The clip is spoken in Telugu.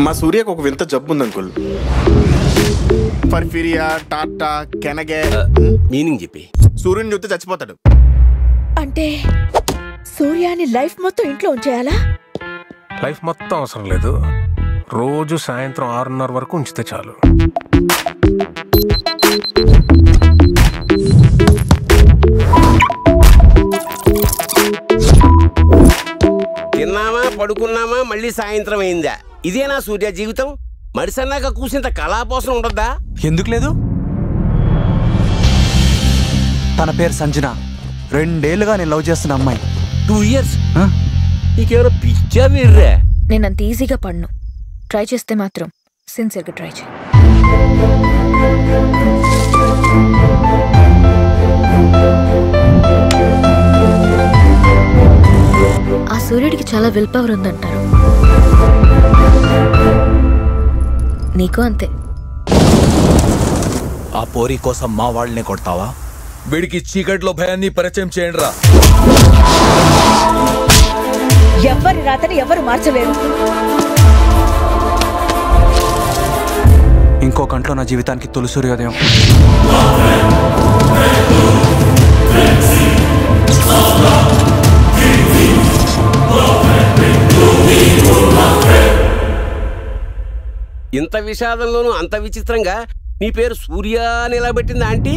మా సూర్యకు ఒక వింత జబ్బు ఉంది అంకుల్. పర్ఫిరియా టాటా కెనగే. మీనింగ్ చెప్పి. సూర్యుని చూస్తే చచ్చిపోతాడు. అంటే సూర్యాని లైఫ్ మొత్తం ఇంట్లో ఉంచేయాలా? లైఫ్ మొత్తం అవసరం లేదు, రోజు సాయంత్రం 6:30 వరకు ఉంచితే చాలు. తిన్నామా పడుకున్నామా మళ్ళీ సాయంత్రం అయిందా? ఇదేనా సూర్య జీవితం? మడిసన్నాక కూసింత కళాపోసం ఉండద్దా? ఎందుకు లేదు? తన పేరు సంజన. 2 ఏళ్లుగా నేను లవ్ చేస్తున్న అమ్మాయి. 2 years? నీకేమైనా పిచ్చా వీర్రే? నేను అంత ఈజీగా పడ్ను. ట్రై చేస్తే మాత్రం సిన్సియర్గా ట్రై చేయి. ఆ సూర్యుడికి చాలా విల్ పవర్ ఉందంటారు. నీకు అంతే. ఆ పోరి కోసం మా వాళ్ళనే కొడతావా? వీడికి చీకట్లో భయాన్ని పరిచయం చేయండి రా. ఎవరి రాతని ఎవరు మార్చలేరు. ఇంకో కంట్లో నా జీవితానికి తొలి సూర్యోదయం. ఇంత విషాదంలోనూ అంత విచిత్రంగా నీ పేరు సూర్య అని ఎలా పెట్టింది ఆంటీ?